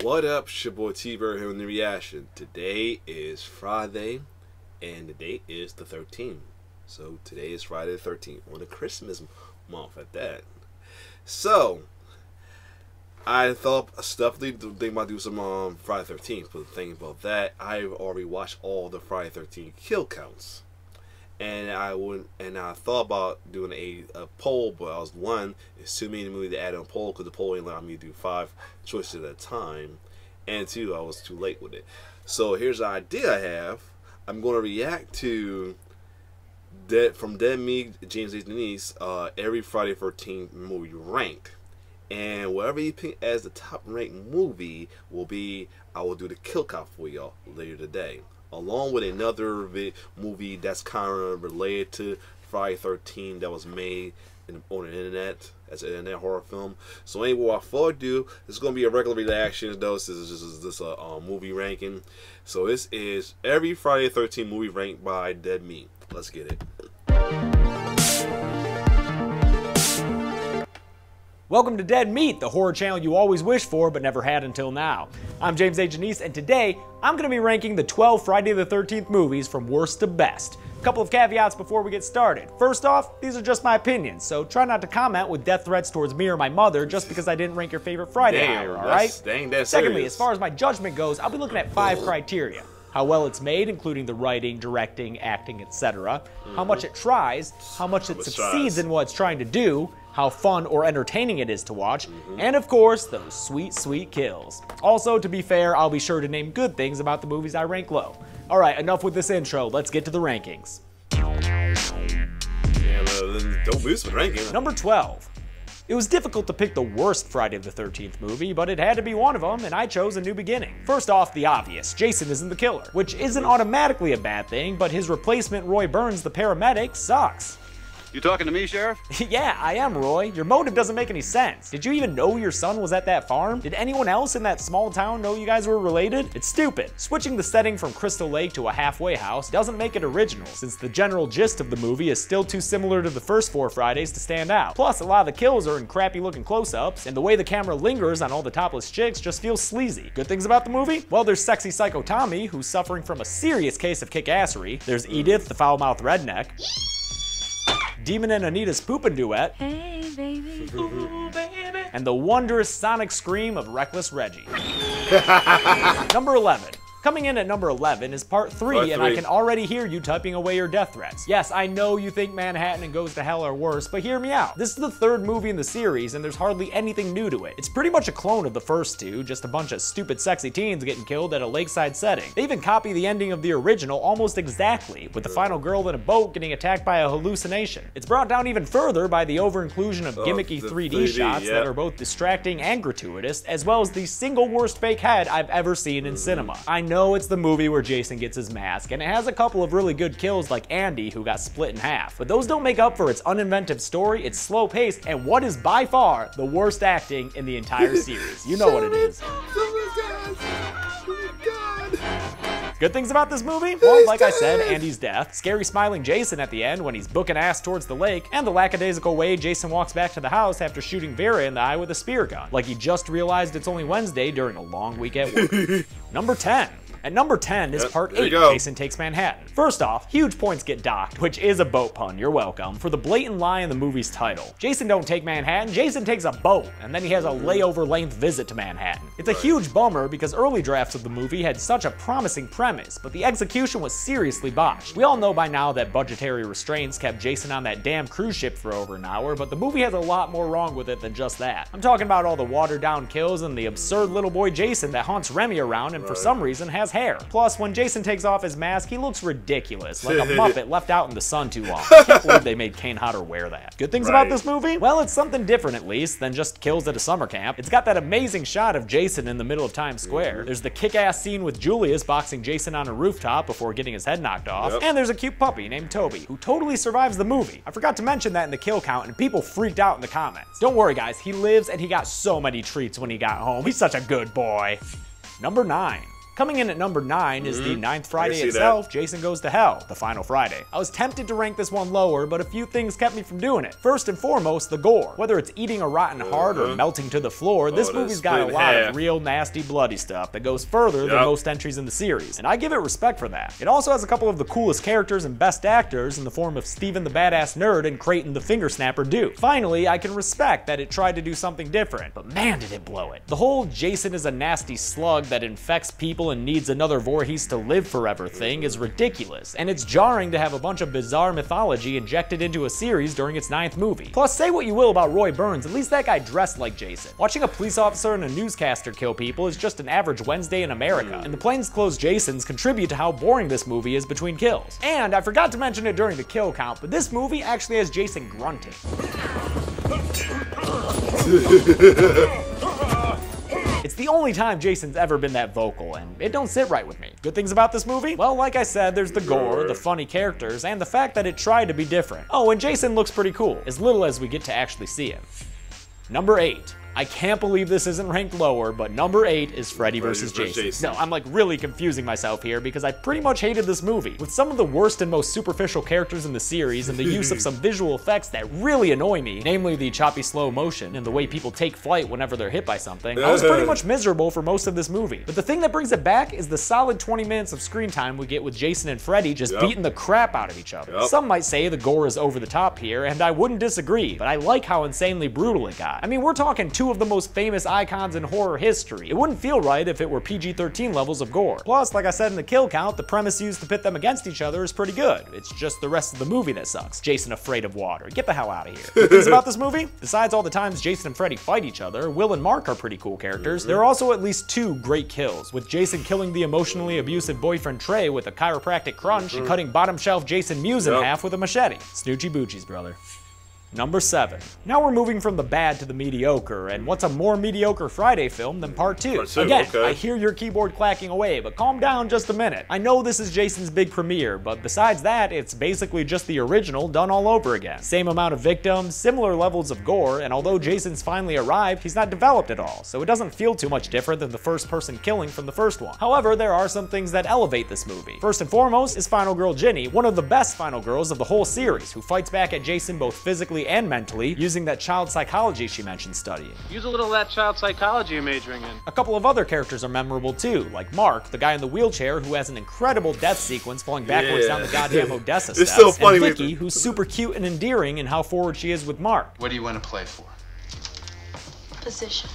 What up, it's your boy T-Bird here in the reaction. Today is Friday, and the date is the 13th. So today is Friday the 13th, on the Christmas month at that. So I thought definitely think about do some Friday 13th, but the thing about that, I've already watched all the Friday 13th kill counts. And I thought about doing a poll, but I was it's too many movies to add on a poll because the poll ain't allowed me to do 5 choices at a time, and 2, I was too late with it. So here's the idea I have. I'm going to react to from Dead Meat, James H. Denise, every Friday 13th movie ranked, and whatever you pick as the top ranked movie will be, I will do the kill count for y'all later today, along with another movie that's kind of related to Friday 13 that was made on the internet as an internet horror film. So anyway, without further ado, this is going to be a regular reaction. Though this is just a movie ranking. So this is every Friday 13 movie ranked by Dead Meat. Let's get it. Welcome to Dead Meat, the horror channel you always wished for but never had until now. I'm James H. Denise, and today I'm going to be ranking the 12 Friday the 13th movies from worst to best. A couple of caveats before we get started. First off, these are just my opinions, so try not to comment with death threats towards me or my mother just because I didn't rank your favorite Friday higher, alright? Dang, that's Secondly, serious. as far as my judgment goes, I'll be looking at 5 criteria. How well it's made, including the writing, directing, acting, etc. How much it tries, how much it succeeds in what it's trying to do, how fun or entertaining it is to watch, and of course, those sweet, sweet kills. Also, to be fair, I'll be sure to name good things about the movies I rank low. Alright, enough with this intro, let's get to the rankings. Yeah, don't lose the ranking. Number 12. It was difficult to pick the worst Friday the 13th movie, but it had to be one of them, and I chose A New Beginning. First off, the obvious, Jason isn't the killer, which isn't automatically a bad thing, but his replacement, Roy Burns, the paramedic, sucks. You talking to me, Sheriff? Yeah, I am, Roy. Your motive doesn't make any sense. Did you even know your son was at that farm? Did anyone else in that small town know you guys were related? It's stupid. Switching the setting from Crystal Lake to a halfway house doesn't make it original, since the general gist of the movie is still too similar to the first 4 Fridays to stand out. Plus, a lot of the kills are in crappy looking close-ups, and the way the camera lingers on all the topless chicks just feels sleazy. Good things about the movie? Well, there's sexy Psycho Tommy, who's suffering from a serious case of kick-assery. There's Edith, the foul-mouthed redneck. Demon and Anita's poopin' duet. Hey, baby. Ooh, baby. And the wondrous sonic scream of Reckless Reggie. Number 11. Coming in at number 11 is part 3, and I can already hear you typing away your death threats. Yes, I know you think Manhattan and Goes to Hell are worse, but hear me out. This is the 3rd movie in the series, and there's hardly anything new to it. It's pretty much a clone of the first 2, just a bunch of stupid sexy teens getting killed at a lakeside setting. They even copy the ending of the original almost exactly, with the final girl in a boat getting attacked by a hallucination. It's brought down even further by the over-inclusion of gimmicky 3D shots that are both distracting and gratuitous, as well as the single worst fake head I've ever seen in cinema. I know it's the movie where Jason gets his mask, and it has a couple of really good kills like Andy, who got split in half, but those don't make up for its uninventive story, its slow pace, and what is by far the worst acting in the entire series. You know what it is. Good things about this movie? Well, like I said, Andy's death, scary smiling Jason at the end when he's booking ass towards the lake, and the lackadaisical way Jason walks back to the house after shooting Vera in the eye with a spear gun, like he just realized it's only Wednesday during a long week at work. Number 10. At number 10 is part 8, Jason Takes Manhattan. First off, huge points get docked, which is a boat pun, you're welcome, for the blatant lie in the movie's title. Jason don't take Manhattan, Jason takes a boat, and then he has a layover-length visit to Manhattan. It's a huge bummer because early drafts of the movie had such a promising premise, but the execution was seriously botched. We all know by now that budgetary restraints kept Jason on that damn cruise ship for over an hour, but the movie has a lot more wrong with it than just that. I'm talking about all the watered-down kills and the absurd little boy Jason that haunts Remy around and for some reason has hair. Plus, when Jason takes off his mask, he looks ridiculous, like a Muppet left out in the sun too long. I can't believe they made Kane Hodder wear that. Good things about this movie? Well, it's something different at least than just kills at a summer camp. It's got that amazing shot of Jason in the middle of Times Square. There's the kick-ass scene with Julius boxing Jason on a rooftop before getting his head knocked off. And there's a cute puppy named Toby, who totally survives the movie. I forgot to mention that in the kill count, and people freaked out in the comments. Don't worry guys, he lives and he got so many treats when he got home. He's such a good boy. Number 9. Coming in at number 9 is the 9th Friday see itself, Jason Goes to Hell, the final Friday. I was tempted to rank this one lower, but a few things kept me from doing it. First and foremost, the gore. Whether it's eating a rotten heart or melting to the floor, this movie's got a lot of real nasty bloody stuff that goes further than most entries in the series, and I give it respect for that. It also has a couple of the coolest characters and best actors in the form of Steven the Badass Nerd and Creighton the Finger Snapper Duke. Finally, I can respect that it tried to do something different, but man did it blow it. The whole Jason is a nasty slug that infects people and needs another Voorhees to live forever thing is ridiculous, and it's jarring to have a bunch of bizarre mythology injected into a series during its 9th movie. Plus, say what you will about Roy Burns, at least that guy dressed like Jason. Watching a police officer and a newscaster kill people is just an average Wednesday in America, and the plainclothes Jasons contribute to how boring this movie is between kills. And I forgot to mention it during the kill count, but this movie actually has Jason grunting. It's the only time Jason's ever been that vocal, and it don't sit right with me. Good things about this movie? Well, like I said, there's the gore, the funny characters, and the fact that it tried to be different. Oh, and Jason looks pretty cool, as little as we get to actually see him. Number 8. I can't believe this isn't ranked lower, but number 8 is Freddy vs. Jason. No, I'm like really confusing myself here because I pretty much hated this movie. With some of the worst and most superficial characters in the series and the use of some visual effects that really annoy me, namely the choppy slow motion and the way people take flight whenever they're hit by something, I was pretty much miserable for most of this movie. But the thing that brings it back is the solid 20 minutes of screen time we get with Jason and Freddy just beating the crap out of each other. Some might say the gore is over the top here, and I wouldn't disagree, but I like how insanely brutal it got. I mean, we're talking two of the most famous icons in horror history. It wouldn't feel right if it were PG-13 levels of gore. Plus, like I said in the kill count, the premise used to pit them against each other is pretty good. It's just the rest of the movie that sucks. Jason afraid of water. Get the hell out of here. Good things about this movie? Besides all the times Jason and Freddy fight each other, Will and Mark are pretty cool characters. There are also at least 2 great kills, with Jason killing the emotionally abusive boyfriend Trey with a chiropractic crunch and cutting bottom shelf Jason Mewes in half with a machete. Snoochie Boochies, brother. Number 7. Now we're moving from the bad to the mediocre, and what's a more mediocre Friday film than Part 2? Again, I hear your keyboard clacking away, but calm down just a minute. I know this is Jason's big premiere, but besides that, it's basically just the original done all over again. Same amount of victims, similar levels of gore, and although Jason's finally arrived, he's not developed at all, so it doesn't feel too much different than the first person killing from the first one. However, there are some things that elevate this movie. First and foremost is Final Girl Ginny, one of the best final girls of the whole series, who fights back at Jason both physically and mentally, using that child psychology she mentioned studying. Use a little of that child psychology you're majoring in. A couple of other characters are memorable too, like Mark, the guy in the wheelchair who has an incredible death sequence falling backwards down the goddamn Odessa steps, so funny, and Vicky, who's super cute and endearing in how forward she is with Mark. What do you want to play for? Position.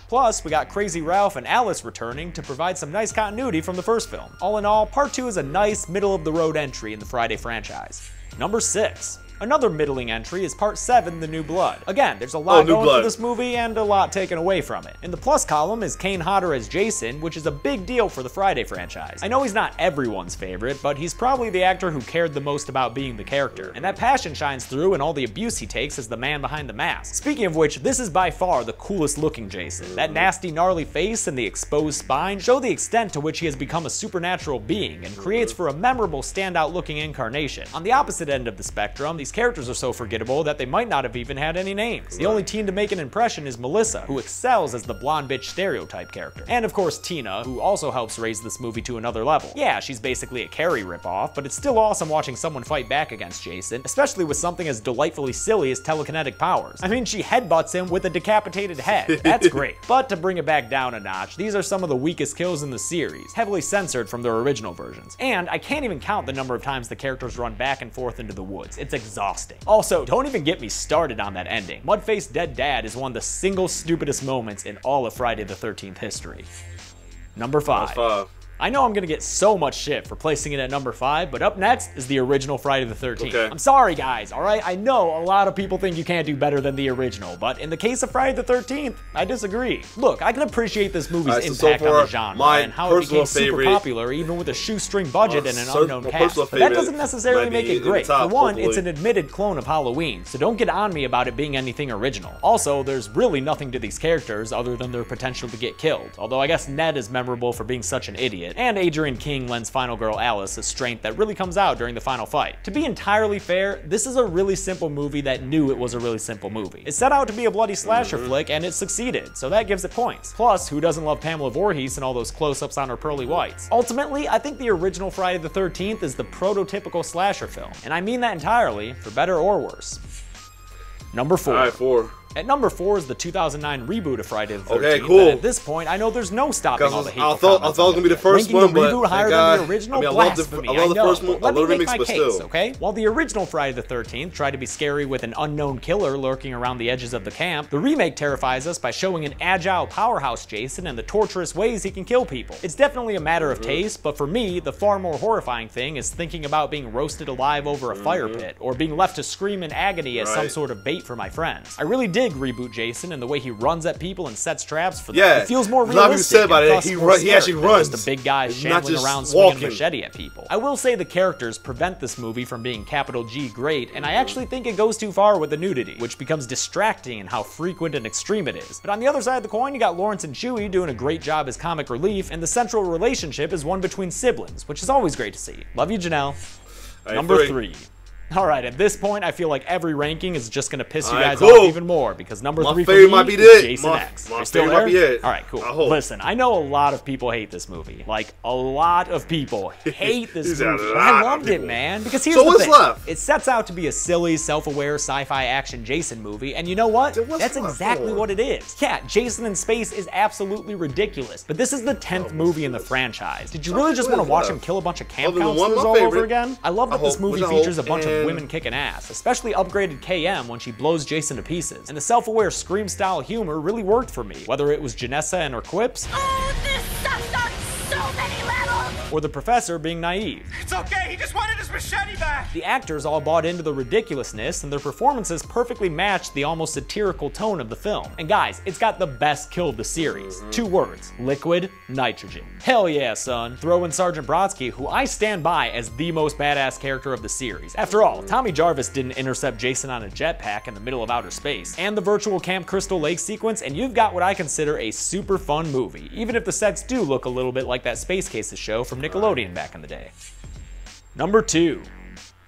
Plus, we got Crazy Ralph and Alice returning to provide some nice continuity from the first film. All in all, Part 2 is a nice, middle-of-the-road entry in the Friday franchise. Number 6. Another middling entry is Part 7, The New Blood. Again, there's a lot going for this movie and a lot taken away from it. In the plus column is Kane Hodder as Jason, which is a big deal for the Friday franchise. I know he's not everyone's favorite, but he's probably the actor who cared the most about being the character. And that passion shines through in all the abuse he takes as the man behind the mask. Speaking of which, this is by far the coolest looking Jason. That nasty, gnarly face and the exposed spine show the extent to which he has become a supernatural being and creates for a memorable, standout looking incarnation. On the opposite end of the spectrum, these characters are so forgettable that they might not have even had any names. The only teen to make an impression is Melissa, who excels as the blonde bitch stereotype character. And of course Tina, who also helps raise this movie to another level. Yeah, she's basically a Carrie ripoff, but it's still awesome watching someone fight back against Jason, especially with something as delightfully silly as telekinetic powers. I mean, she headbutts him with a decapitated head. That's great. But to bring it back down a notch, these are some of the weakest kills in the series, heavily censored from their original versions. And I can't even count the number of times the characters run back and forth into the woods. It's exhausting. Also, don't even get me started on that ending. Mudface Dead Dad is one of the single stupidest moments in all of Friday the 13th history. Number 5. I know I'm gonna get so much shit for placing it at number 5, but up next is the original Friday the 13th. I'm sorry guys, alright? I know a lot of people think you can't do better than the original, but in the case of Friday the 13th, I disagree. Look, I can appreciate this movie's impact on the genre and how it became super popular even with a shoestring budget and an unknown cast, but that doesn't necessarily make it great. For one, it's an admitted clone of Halloween, so don't get on me about it being anything original. Also, there's really nothing to these characters other than their potential to get killed, although I guess Ned is memorable for being such an idiot. it, and Adrian King lends final girl Alice a strength that really comes out during the final fight. To be entirely fair, this is a really simple movie that knew it was a really simple movie. It set out to be a bloody slasher flick, and it succeeded, so that gives it points. Plus, who doesn't love Pamela Voorhees and all those close-ups on her pearly whites? Ultimately, I think the original Friday the 13th is the prototypical slasher film, and I mean that entirely, for better or worse. Number 4. All right, 4. At number 4 is the 2009 reboot of Friday the 13th. Okay, cool. And at this point, I know there's no stopping all the hateful comments. I thought it was gonna be the first Ranking one, the but reboot higher than the original, I love the first one. I love the remix, but still. Okay? While the original Friday the 13th tried to be scary with an unknown killer lurking around the edges of the camp, the remake terrifies us by showing an agile powerhouse Jason and the torturous ways he can kill people. It's definitely a matter of taste, but for me, the far more horrifying thing is thinking about being roasted alive over a fire pit, or being left to scream in agony as some sort of bait for my friends. I really dig Reboot Jason and the way he runs at people and sets traps for them. Yeah, it feels more a lot of people said realistic. about it. He actually runs. Just a big guy shambling around swinging a machete at people. I will say the characters prevent this movie from being capital G great, and I actually think it goes too far with the nudity, which becomes distracting in how frequent and extreme it is. But on the other side of the coin, you got Lawrence and Chewie doing a great job as comic relief, and the central relationship is one between siblings, which is always great to see. Love you, Janelle. Number 3. Alright, at this point, I feel like every ranking is just gonna piss you guys off even more, because number 3 for me is Jason X. You're still there? Alright, cool. Listen, I know a lot of people hate this movie. Like, a lot of people hate this movie. I loved it, man. Because here's the thing. It sets out to be a silly, self-aware, sci-fi action Jason movie, and you know what? That's exactly what it is. Yeah, Jason in space is absolutely ridiculous, but this is the 10th movie in the franchise. Did you really just want to watch him kill a bunch of camp counselors all over again? I love that this movie features a bunch of women kicking ass, especially upgraded KM when she blows Jason to pieces. And the self-aware Scream-style humor really worked for me, whether it was Janessa and her quips, oh, this sucks on so many levels, or the professor being naive. It's okay, he just wanted his machete back! The actors all bought into the ridiculousness, and their performances perfectly matched the almost satirical tone of the film. And guys, it's got the best kill of the series. 2 words: liquid nitrogen. Hell yeah, son. Throw in Sergeant Brodsky, who I stand by as the most badass character of the series. After all, Tommy Jarvis didn't intercept Jason on a jetpack in the middle of outer space, and the virtual Camp Crystal Lake sequence, and you've got what I consider a super fun movie, even if the sets do look a little bit like that Space Cases show from Nickelodeon back in the day. Number 2.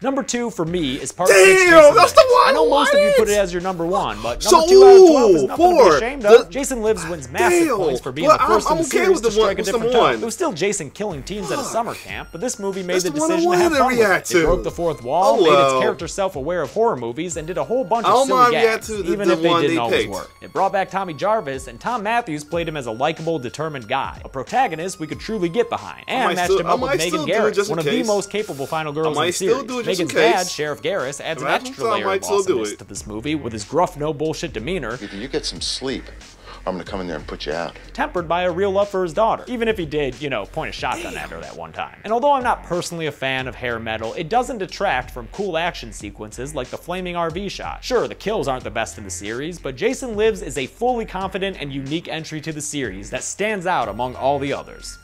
Number 2 for me is Part 6. Damn, that's the one! I know most of you put it as your number 1, but number 2 out of 12 is nothing to be ashamed of. Jason Lives wins massive points for being the first in the series to strike a different tone. It was still Jason killing teens at a summer camp, but this movie made the decision to have fun with it. It broke the fourth wall, made its character self-aware of horror movies, and did a whole bunch of silly gags, even if they didn't always work. It brought back Tommy Jarvis, and Tom Matthews played him as a likable, determined guy, a protagonist we could truly get behind, and matched him up with Megan Garrett, one of the most capable final girls in the series. Megan's dad, Sheriff Garris, adds an extra layer of awesomeness to this movie with his gruff, no-bullshit demeanor. Either you get some sleep, or I'm gonna come in there and put you out. Tempered by a real love for his daughter, even if he did, you know, point a shotgun at her that one time. And although I'm not personally a fan of hair metal, it doesn't detract from cool action sequences like the flaming RV shot. Sure, the kills aren't the best in the series, but Jason Lives is a fully confident and unique entry to the series that stands out among all the others.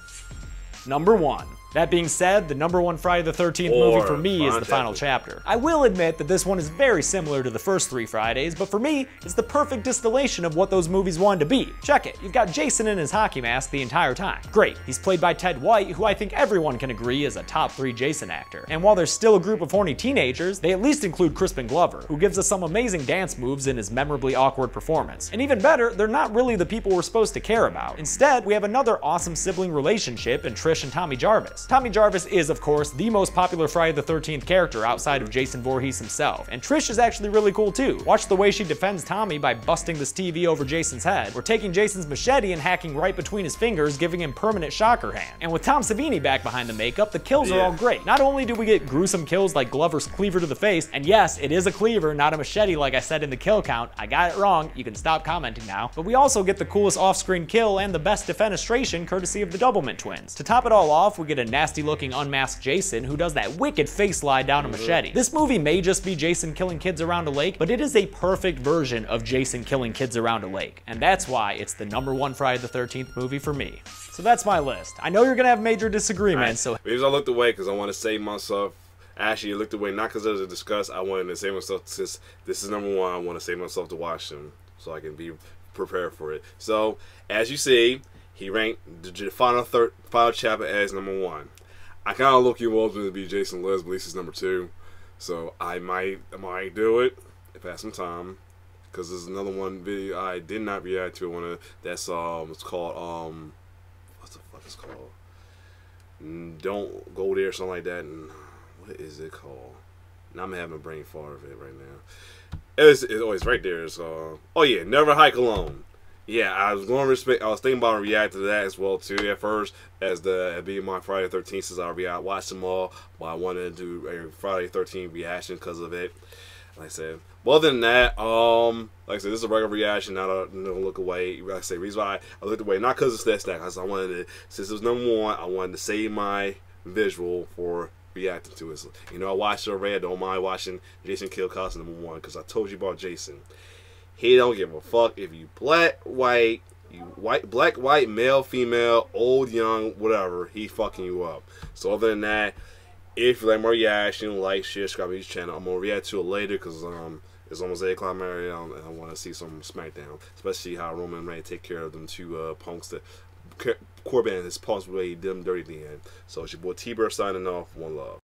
Number 1. That being said, the number 1 Friday the 13th movie for me is the final chapter. I will admit that this one is very similar to the first 3 Fridays, but for me, it's the perfect distillation of what those movies wanted to be. Check it, you've got Jason in his hockey mask the entire time. Great, he's played by Ted White, who I think everyone can agree is a top 3 Jason actor. And while there's still a group of horny teenagers, they at least include Crispin Glover, who gives us some amazing dance moves in his memorably awkward performance. And even better, they're not really the people we're supposed to care about. Instead, we have another awesome sibling relationship in Trish and Tommy Jarvis. Tommy Jarvis is, of course, the most popular Friday the 13th character outside of Jason Voorhees himself, and Trish is actually really cool too. Watch the way she defends Tommy by busting this TV over Jason's head, or taking Jason's machete and hacking right between his fingers, giving him permanent shocker hand. And with Tom Savini back behind the makeup, the kills are all great. Not only do we get gruesome kills like Glover's cleaver to the face, and yes, it is a cleaver, not a machete like I said in the kill count, I got it wrong, you can stop commenting now, but we also get the coolest off-screen kill and the best defenestration courtesy of the Doublemint twins. To top it all off, we get a nasty looking unmasked Jason who does that wicked face slide down a machete. This movie may just be Jason killing kids around a lake, but it is a perfect version of Jason killing kids around a lake, and that's why it's the number 1 Friday the 13th movie for me. So that's my list. I know you're gonna have major disagreements, so maybe I looked away because I want to save myself. Actually, I looked away not because there's a discuss. I wanted to save myself since this is number 1. I want to save myself to watch them so I can be prepared for it. So as you see, He ranked the final chapter as number 1. I kind of look you to be Jason Lives, but at least he's number 2. So I might do it if I have some time. Because there's another one video I did not react to. That's it's called what's the fuck it's called? Don't go there, something like that. And what is it called? Now I'm having a brain fart of it right now. It's right there. It's oh yeah, Never Hike Alone. Yeah, I was thinking about reacting to that as well too at first, as being my Friday 13th, since I watched them all, but I wanted to do a Friday 13th reaction because of it. Like I said, but other than that, like I said, this is a regular reaction, not a look away. Like I said, reason why I looked away, not because it's that, because I wanted to, since it was number 1, I wanted to save my visual for reacting to it. So, you know, I watched it already. I don't mind watching Jason Kill Costume number 1 because I told you about Jason. He don't give a fuck if you black, white, male, female, old, young, whatever. He fucking you up. So other than that, if you like my reaction, like, share, subscribe to this channel. I'm gonna react to it later because it's almost 8 o'clock and I want to see some SmackDown, especially how Roman Reigns take care of them 2 punks that Corbin is possibly them dirty at the end. So it's your boy T-Bird signing off. One love.